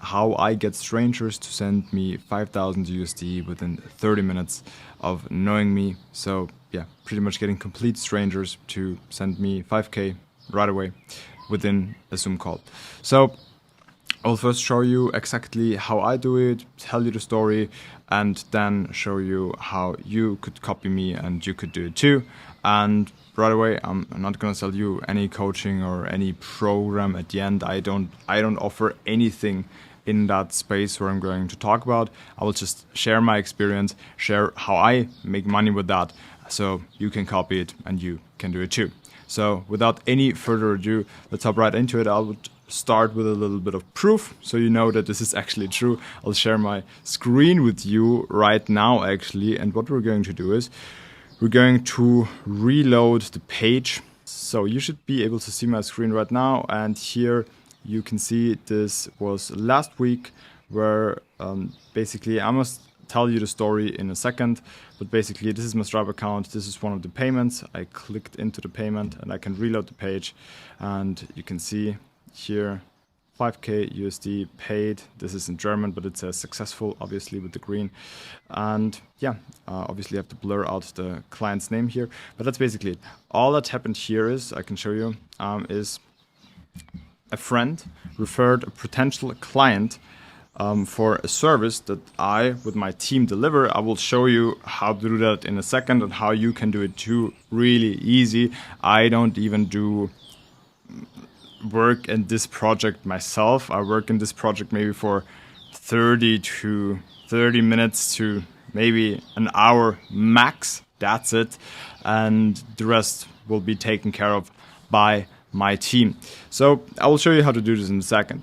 how I get strangers to send me 5,000 USD within 30 minutes of knowing me. So yeah, pretty much getting complete strangers to send me 5K right away within a Zoom call. So I'll first show you exactly how I do it, tell you the story, and then show you how you could copy me and you could do it too. And right away, I'm not gonna sell you any coaching or any program at the end. I don't offer anything in that space where I'm going to talk about. I will just share my experience, share how I make money with that, so you can copy it and you can do it too. So without any further ado, let's hop right into it. I would start with a little bit of proof so you know that this is actually true. I'll share my screen with you right now actually, and what we're going to do is we're going to reload the page. So you should be able to see my screen right now, and here you can see this was last week where basically I must tell you the story in a second, but basically this is my Stripe account. This is one of the payments. I clicked into the payment and I can reload the page, and you can see here 5K USD paid. This is in German, but it says successful obviously with the green. And yeah, obviously I have to blur out the client's name here, but that's basically it. All that happened here is, I can show you, is a friend referred a potential client for a service that I, with my team, deliver. I will show you how to do that in a second and how you can do it too, really easy. I don't even do work in this project myself. I work in this project maybe for 30 minutes to maybe an hour max. That's it. And the rest will be taken care of by my team. So I will show you how to do this in a second.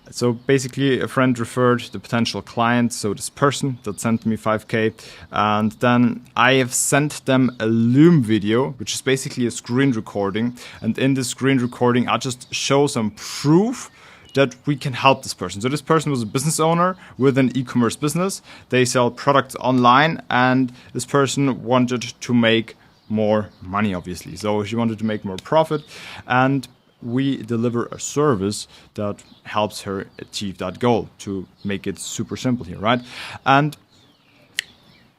So basically a friend referred the potential client, so this person that sent me 5K, and then I have sent them a Loom video, which is basically a screen recording, and in this screen recording I just show some proof that we can help this person. So this person was a business owner with an e-commerce business. They sell products online, and this person wanted to make more money obviously. So she wanted to make more profit, and we deliver a service that helps her achieve that goal, to make it super simple here, right? And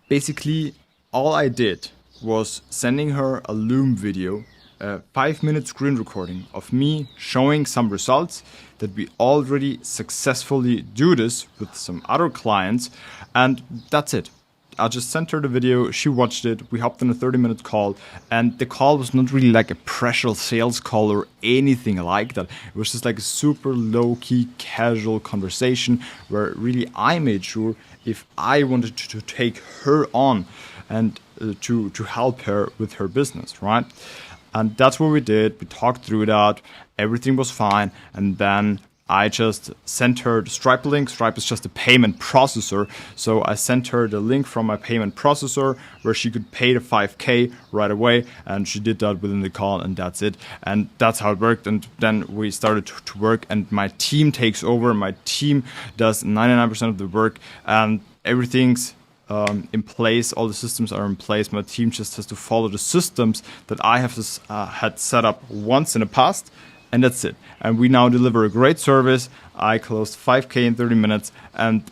basically all I did was sending her a Loom video, a 5-minute screen recording of me showing some results that we already successfully do this with some other clients, and that's it. I just sent her the video, she watched it, we hopped on a 30-minute call, and the call was not really like a pressure sales call or anything like that. It was just like a super low-key, casual conversation where really I made sure if I wanted to take her on and to help her with her business, right? And that's what we did. We talked through that, everything was fine, and then I just sent her the Stripe link. Stripe is just a payment processor. So I sent her the link from my payment processor where she could pay the 5K right away. And she did that within the call, and that's it. And that's how it worked. And then we started to work, and my team takes over. My team does 99% of the work, and everything's in place. All the systems are in place. My team just has to follow the systems that I have had set up once in the past. And that's it. And we now deliver a great service. I closed 5K in 30 minutes. And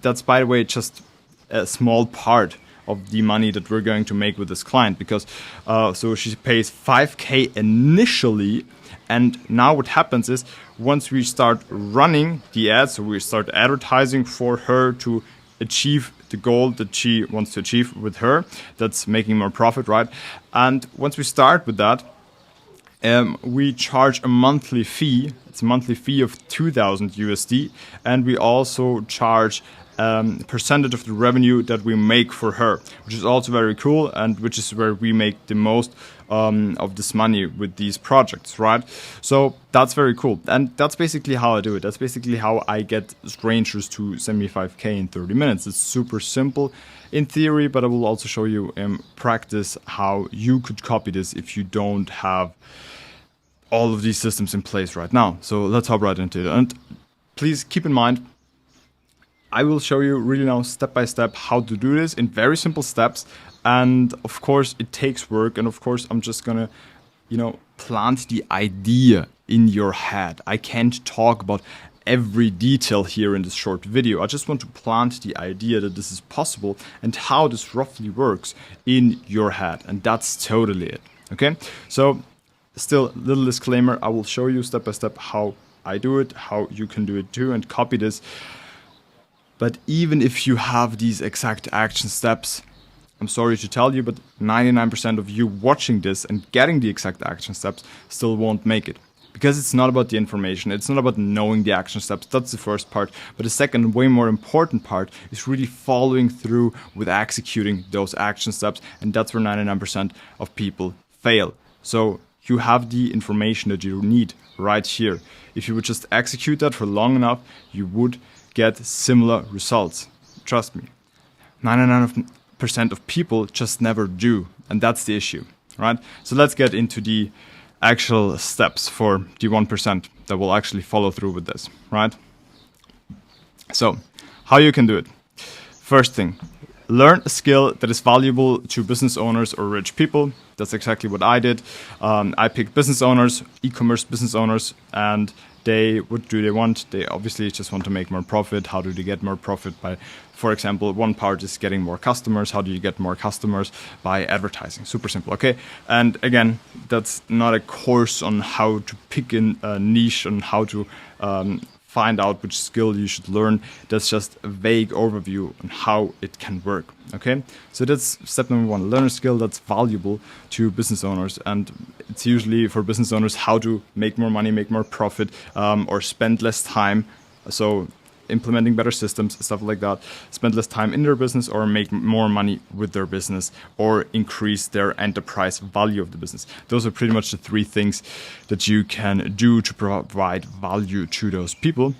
that's, by the way, just a small part of the money that we're going to make with this client. Because so she pays 5K initially. And now what happens is once we start running the ads, so we start advertising for her to achieve the goal that she wants to achieve with her, that's making more profit, right? And once we start with that, we charge a monthly fee. It's a monthly fee of 2,000 USD, and we also charge percentage of the revenue that we make for her, which is also very cool, and which is where we make the most of this money with these projects, right? So that's very cool, and that's basically how I do it. That's basically how I get strangers to send me 5K in 30 minutes. It's super simple in theory, but I will also show you in practice how you could copy this if you don't have all of these systems in place right now. So let's hop right into it. And please keep in mind, I will show you really now step by step how to do this in very simple steps. And of course it takes work. And of course I'm just gonna, plant the idea in your head. I can't talk about every detail here in this short video. I just want to plant the idea that this is possible and how this roughly works in your head. And that's totally it. Okay, so still, little disclaimer, I will show you step by step how I do it, how you can do it too, and copy this. But even if you have these exact action steps, I'm sorry to tell you, but 99% of you watching this and getting the exact action steps still won't make it. Because it's not about the information, it's not about knowing the action steps, that's the first part. But the second, way more important part is really following through with executing those action steps, and that's where 99% of people fail. So you have the information that you need right here. If you would just execute that for long enough, you would get similar results. Trust me. 99% of people just never do, and that's the issue, right? So let's get into the actual steps for the 1% that will actually follow through with this, right? So, how you can do it. First thing, learn a skill that is valuable to business owners or rich people. That's exactly what I did. I picked business owners, e-commerce business owners, and what do they want? They obviously just want to make more profit. How do they get more profit? By, for example, one part is getting more customers. How do you get more customers? By advertising. Super simple, okay? And again, that's not a course on how to pick a niche, on how to find out which skill you should learn. That's just a vague overview on how it can work, okay? So that's step number one, learn a skill that's valuable to business owners. And it's usually for business owners how to make more money, make more profit, or spend less time. So implementing better systems, stuff like that, spend less time in their business or make more money with their business or increase their enterprise value of the business. Those are pretty much the three things that you can do to provide value to those people.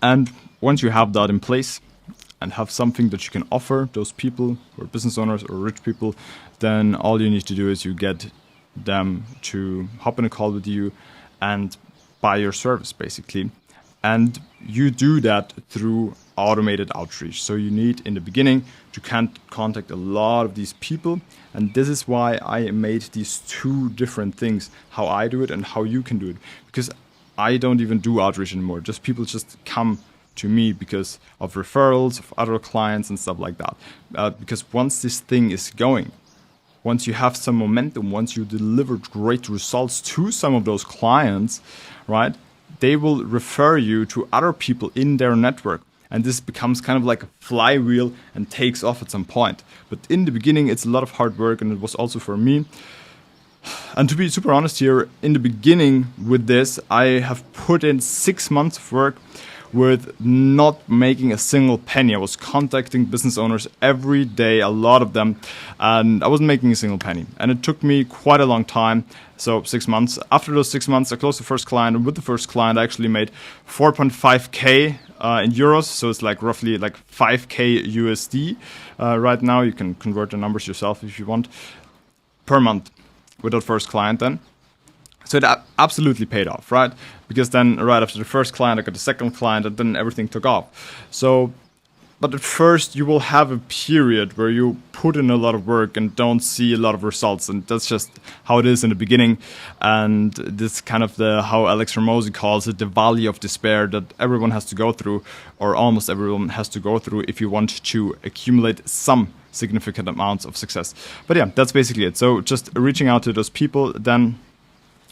And once you have that in place and have something that you can offer those people who are business owners or rich people, then all you need to do is you get them to hop in a call with you and buy your service, basically. And you do that through automated outreach. So you need, in the beginning, to contact a lot of these people. And this is why I made these two different things, how I do it and how you can do it. Because I don't even do outreach anymore. Just people just come to me because of referrals, of other clients and stuff like that. Because once this thing is going, once you have some momentum, once you deliver great results to some of those clients, right? They will refer you to other people in their network. And this becomes kind of like a flywheel and takes off at some point. But in the beginning, it's a lot of hard work, and it was also for me. And to be super honest here, in the beginning with this, I have put in 6 months of work with not making a single penny. I was contacting business owners every day, a lot of them, and I wasn't making a single penny. And it took me quite a long time, so 6 months. After those 6 months, I closed the first client, and with the first client, I actually made 4.5K in euros, so it's like roughly like 5K USD. Right now, you can convert the numbers yourself if you want, per month with that first client then. So it absolutely paid off, right? Because then right after the first client, I got the second client, and then everything took off. So, but at first you will have a period where you put in a lot of work and don't see a lot of results. And that's just how it is in the beginning. And this kind of how Alex Ramosi calls it, the valley of despair that everyone has to go through, or almost everyone has to go through if you want to accumulate some significant amounts of success. But yeah, that's basically it. So just reaching out to those people, then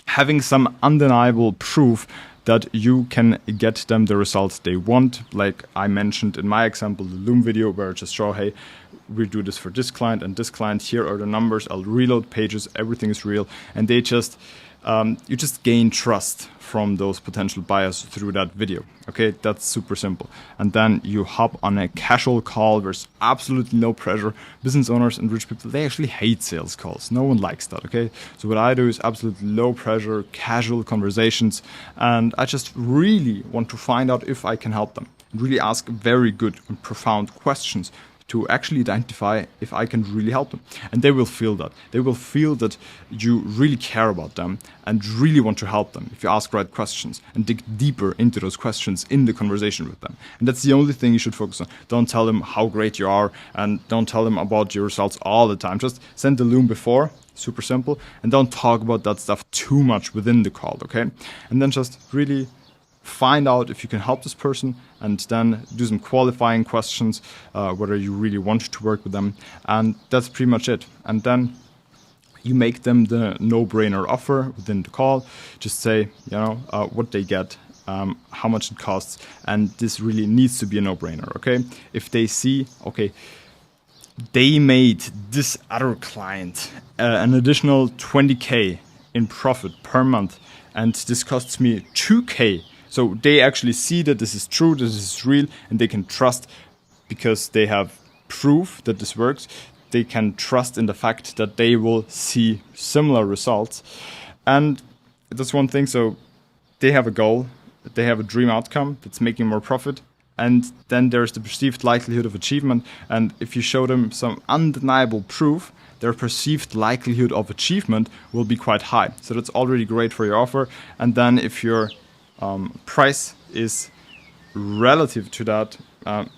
having some undeniable proof that you can get them the results they want. Like I mentioned in my example, the Loom video, where I just show, hey, we do this for this client and this client. Here are the numbers. I'll reload pages. Everything is real. And they just, you just gain trust from those potential buyers through that video. Okay, that's super simple. And then you hop on a casual call. There's absolutely no pressure. Business owners and rich people, they actually hate sales calls. No one likes that, okay? So what I do is absolutely low pressure, casual conversations. And I just really want to find out if I can help them. Really ask very good and profound questions to actually identify if I can really help them. And they will feel that. They will feel that you really care about them and really want to help them if you ask right questions and dig deeper into those questions in the conversation with them. And that's the only thing you should focus on. Don't tell them how great you are, and don't tell them about your results all the time. Just send the Loom before, super simple, and don't talk about that stuff too much within the call, okay? And then just really find out if you can help this person, and then do some qualifying questions, whether you really want to work with them. And that's pretty much it. And then you make them the no-brainer offer within the call. Just say, what they get, how much it costs, and this really needs to be a no-brainer, okay? If they see, okay, they made this other client an additional 20K in profit per month, and this costs me 2K. So they actually see that this is true, this is real, and they can trust because they have proof that this works. They can trust in the fact that they will see similar results. And that's one thing. So they have a goal, they have a dream outcome that's making more profit. And then there's the perceived likelihood of achievement. And if you show them some undeniable proof, their perceived likelihood of achievement will be quite high. So that's already great for your offer. And then if your price is relative to that,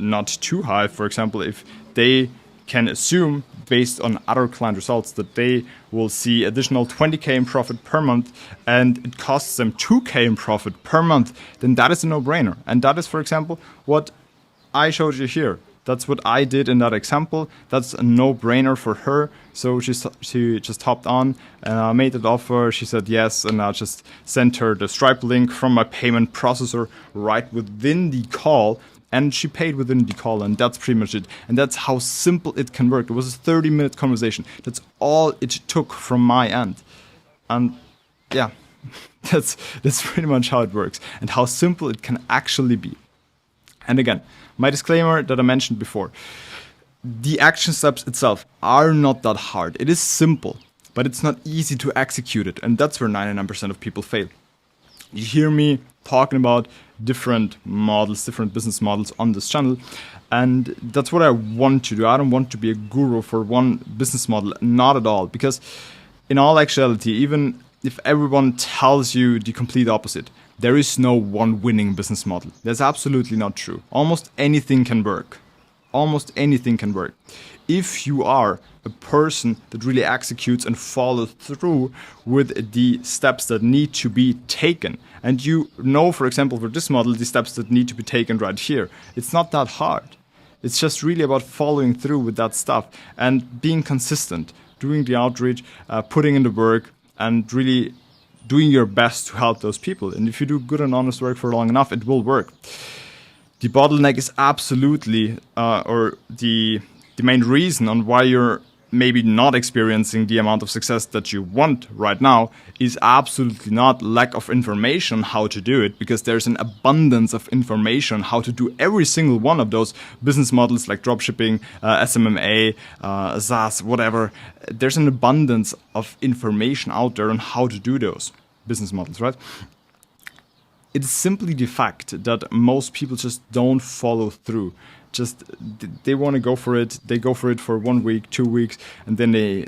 not too high, for example, if they can assume based on other client results that they will see additional 20K in profit per month and it costs them 2K in profit per month, then that is a no-brainer. And that is, for example, what I showed you here. That's what I did in that example. That's a no-brainer for her. So she just hopped on and I made that offer. She said yes, and I just sent her the Stripe link from my payment processor right within the call. And she paid within the call, and that's pretty much it. And that's how simple it can work. It was a 30-minute conversation. That's all it took from my end. And yeah, that's pretty much how it works and how simple it can actually be. And again, my disclaimer that I mentioned before. The action steps itself are not that hard. It is simple, but it's not easy to execute it. And that's where 99% of people fail. You hear me talking about different models, different business models on this channel. And that's what I want to do. I don't want to be a guru for one business model, not at all. Because in all actuality, even if everyone tells you the complete opposite, there is no one winning business model. That's absolutely not true. Almost anything can work. Almost anything can work. If you are a person that really executes and follows through with the steps that need to be taken, and you know, for example, for this model, the steps that need to be taken right here, it's not that hard. It's just really about following through with that stuff and being consistent, doing the outreach, putting in the work, and really doing your best to help those people. And if you do good and honest work for long enough, it will work. The bottleneck is absolutely, or the main reason on why you're maybe not experiencing the amount of success that you want right now is absolutely not lack of information on how to do it, because there's an abundance of information on how to do every single one of those business models like dropshipping, SMMA, SaaS, whatever. There's an abundance of information out there on how to do those business models, right? It's simply the fact that most people just don't follow through. Just they want to go for it. They go for it for 1 week, 2 weeks, and then they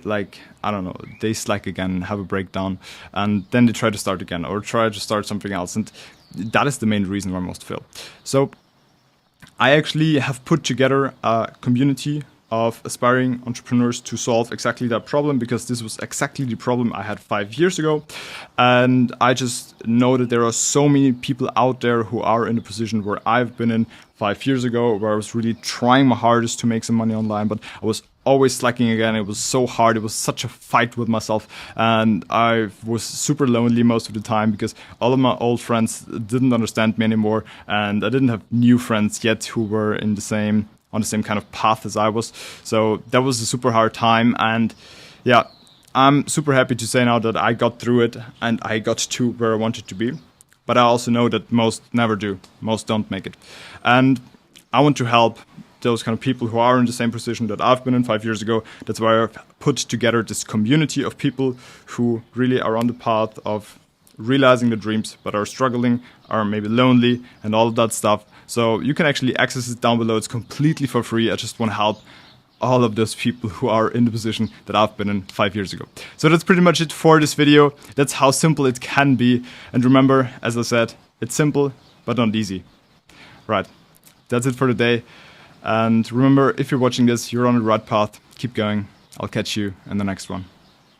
they slack again, have a breakdown, and then they try to start again or try to start something else. And that is the main reason why most fail. So I actually have put together a community of aspiring entrepreneurs to solve exactly that problem, because this was exactly the problem I had 5 years ago. And I just know that there are so many people out there who are in a position where I've been in 5 years ago, where I was really trying my hardest to make some money online, but I was always slacking again. It was so hard. It was such a fight with myself. And I was super lonely most of the time because all of my old friends didn't understand me anymore. And I didn't have new friends yet who were on the same kind of path as I was. So that was a super hard time. And yeah, I'm super happy to say now that I got through it and I got to where I wanted to be. But I also know that most never do. Most don't make it. And I want to help those kind of people who are in the same position that I've been in 5 years ago. That's why I've put together this community of people who really are on the path of realizing their dreams, but are struggling, are maybe lonely, and all of that stuff. So you can actually access it down below. It's completely for free. I just want to help all of those people who are in the position that I've been in 5 years ago. So that's pretty much it for this video. That's how simple it can be. And remember, as I said, it's simple, but not easy. Right. That's it for today. And remember, if you're watching this, you're on the right path. Keep going. I'll catch you in the next one.